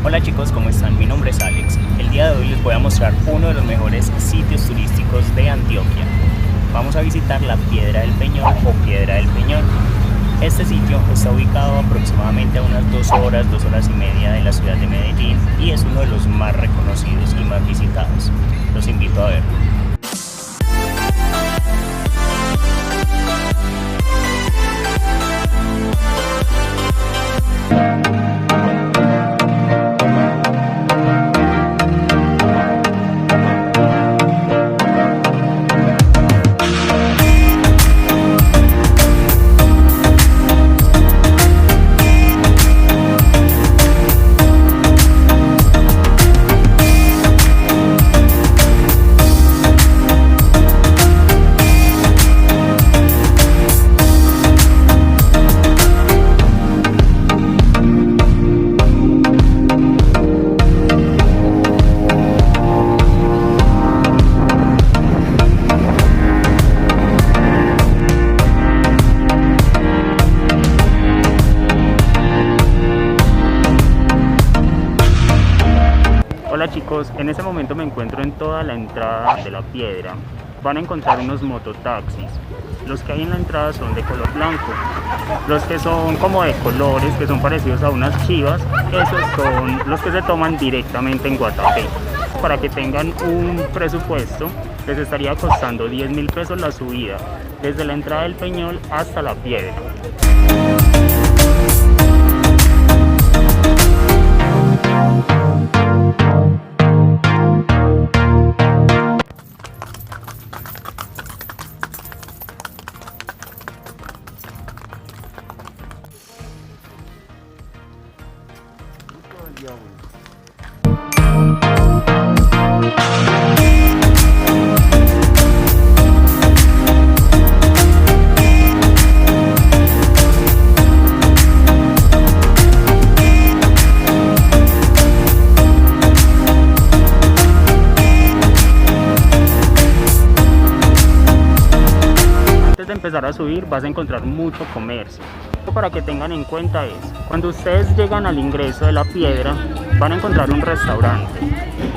Hola chicos, ¿cómo están? Mi nombre es Alex. El día de hoy les voy a mostrar uno de los mejores sitios turísticos de Antioquia. Vamos a visitar la Piedra del Peñol o Piedra del Peñol. Este sitio está ubicado aproximadamente a unas 2 horas y media de la ciudad de Medellín y es uno de los más reconocidos y más visitados. Los invito a verlo. Hola chicos, en este momento me encuentro en toda la entrada de la piedra. Van a encontrar unos mototaxis. Los que hay en la entrada son de color blanco. Los que son como de colores, que son parecidos a unas chivas, esos son los que se toman directamente en Guatapé. Para que tengan un presupuesto, les estaría costando 10.000 pesos la subida, desde la entrada del Peñol hasta la piedra. De empezar a subir vas a encontrar mucho comercio. Para que tengan en cuenta es, cuando ustedes llegan al ingreso de la piedra van a encontrar un restaurante.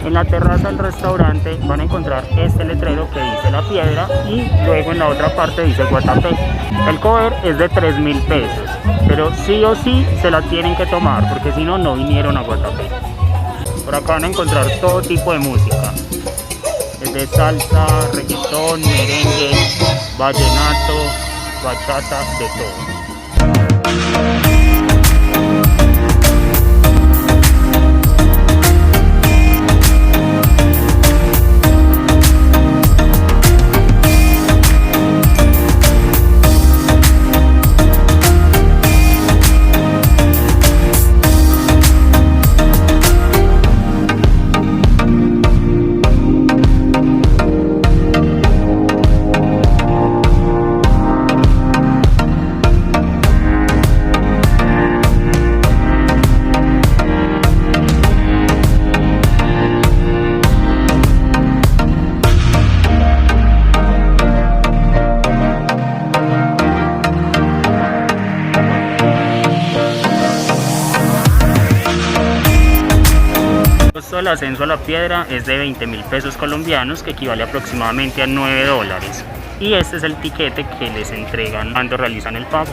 En la terraza del restaurante van a encontrar este letrero que dice la piedra y luego en la otra parte dice Guatapé. El cover es de 3.000 pesos, pero sí o sí se la tienen que tomar porque si no, no vinieron a Guatapé. Por acá van a encontrar todo tipo de música. Desde salsa, reggaetón, merengue, vallenato, bachata, de todo. El ascenso a la piedra es de 20.000 pesos colombianos, que equivale aproximadamente a $9. Y este es el tiquete que les entregan cuando realizan el pago.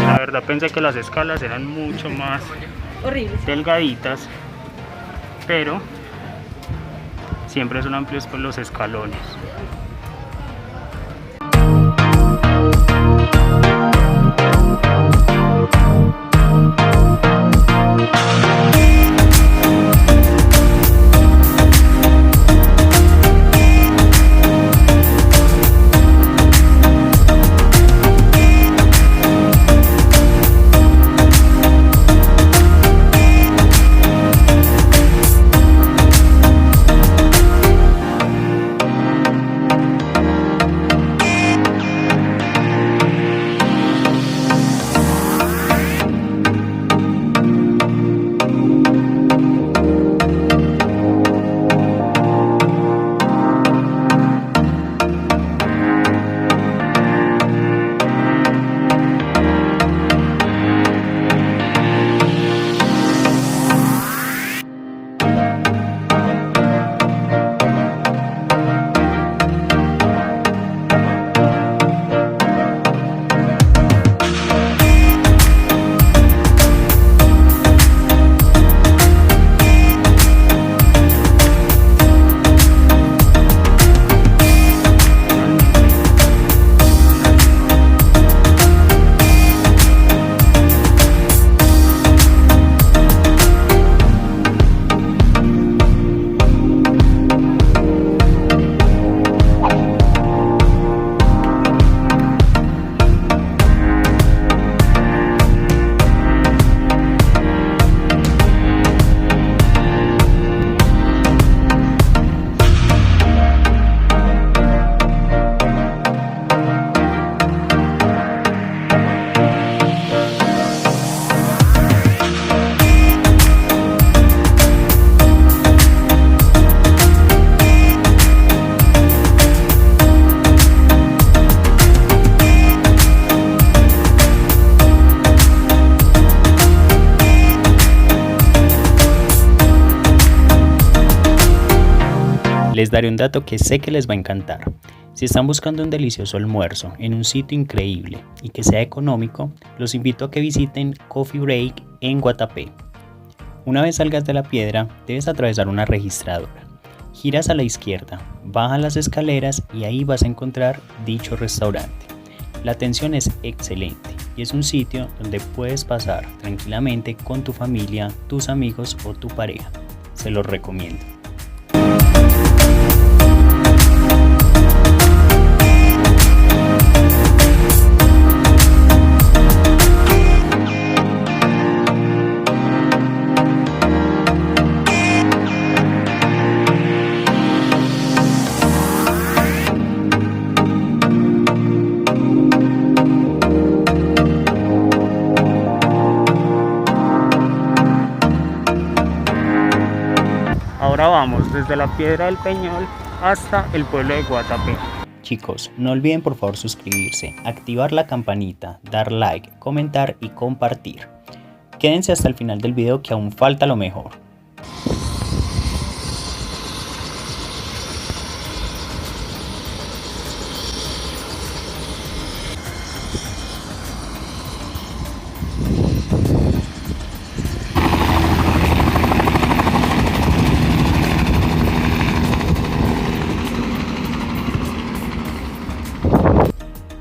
La verdad pensé que las escalas eran mucho más delgaditas, pero siempre son amplios con los escalones. Les daré un dato que sé que les va a encantar. Si están buscando un delicioso almuerzo en un sitio increíble y que sea económico, los invito a que visiten Coffee Break en Guatapé. Una vez salgas de la piedra, debes atravesar una registradora. Giras a la izquierda, bajas las escaleras y ahí vas a encontrar dicho restaurante. La atención es excelente y es un sitio donde puedes pasar tranquilamente con tu familia, tus amigos o tu pareja. Se los recomiendo. Ahora vamos desde la Piedra del Peñol hasta el pueblo de Guatapé. Chicos, no olviden por favor suscribirse, activar la campanita, dar like, comentar y compartir. Quédense hasta el final del video que aún falta lo mejor.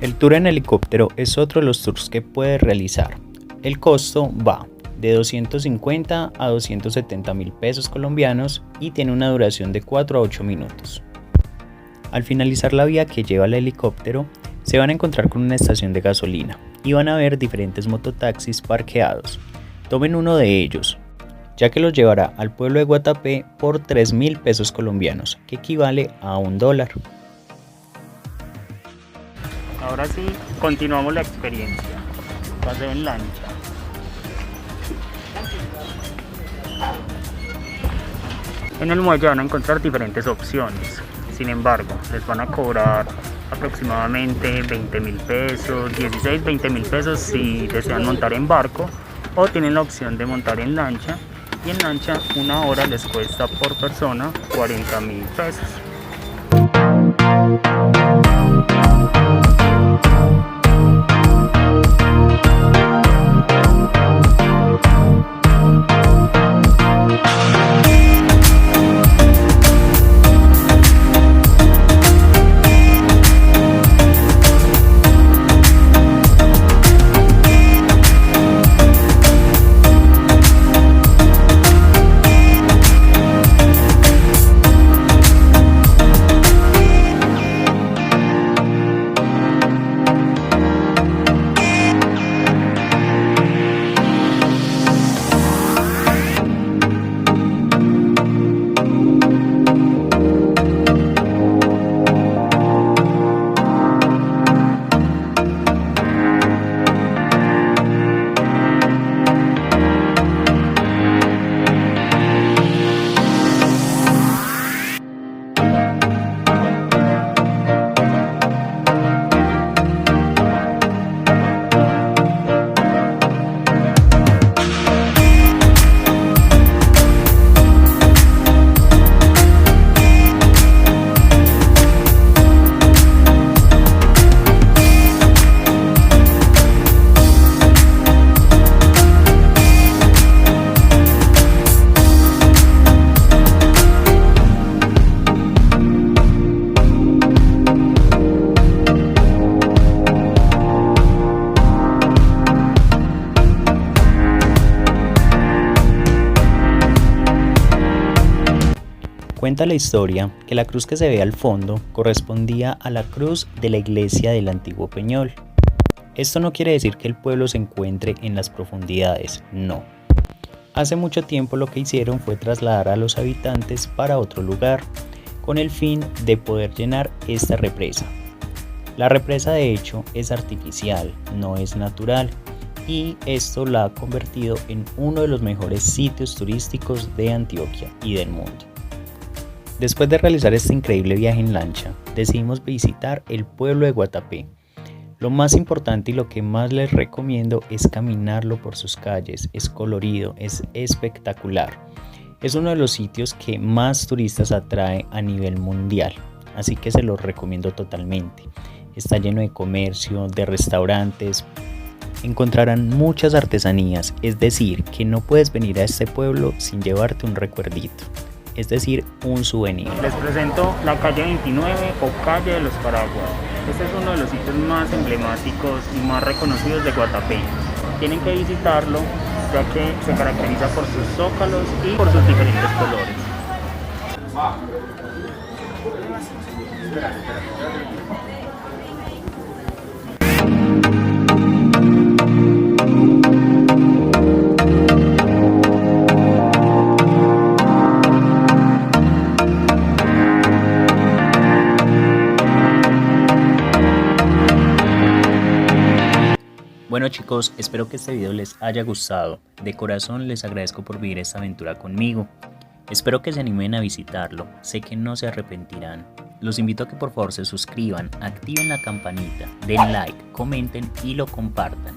El tour en helicóptero es otro de los tours que puedes realizar. El costo va de 250 a 270 mil pesos colombianos y tiene una duración de 4 a 8 minutos. Al finalizar la vía que lleva el helicóptero, se van a encontrar con una estación de gasolina y van a ver diferentes mototaxis parqueados. Tomen uno de ellos, ya que los llevará al pueblo de Guatapé por 3 mil pesos colombianos, que equivale a $1. Ahora sí, continuamos la experiencia. Paseo en lancha. En el muelle van a encontrar diferentes opciones. Sin embargo, les van a cobrar aproximadamente 20 mil pesos, 16, 20 mil pesos si desean montar en barco o tienen la opción de montar en lancha. Y en lancha una hora les cuesta por persona 40 mil pesos. Cuenta la historia que la cruz que se ve al fondo correspondía a la cruz de la iglesia del antiguo Peñol. Esto no quiere decir que el pueblo se encuentre en las profundidades, no. Hace mucho tiempo lo que hicieron fue trasladar a los habitantes para otro lugar, con el fin de poder llenar esta represa. La represa de hecho es artificial, no es natural, y esto la ha convertido en uno de los mejores sitios turísticos de Antioquia y del mundo. Después de realizar este increíble viaje en lancha, decidimos visitar el pueblo de Guatapé. Lo más importante y lo que más les recomiendo es caminarlo por sus calles, es colorido, es espectacular. Es uno de los sitios que más turistas atrae a nivel mundial, así que se los recomiendo totalmente. Está lleno de comercio, de restaurantes. Encontrarán muchas artesanías, es decir, que no puedes venir a este pueblo sin llevarte un recuerdito, es decir, un souvenir. Les presento la calle 29 o calle de los Paraguas. Este es uno de los sitios más emblemáticos y más reconocidos de Guatapé. Tienen que visitarlo, ya que se caracteriza por sus zócalos y por sus diferentes colores. Bueno chicos, espero que este video les haya gustado. De corazón les agradezco por vivir esta aventura conmigo. Espero que se animen a visitarlo, sé que no se arrepentirán. Los invito a que por favor se suscriban, activen la campanita, den like, comenten y lo compartan.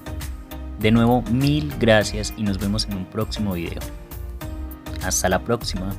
De nuevo, mil gracias y nos vemos en un próximo video. Hasta la próxima.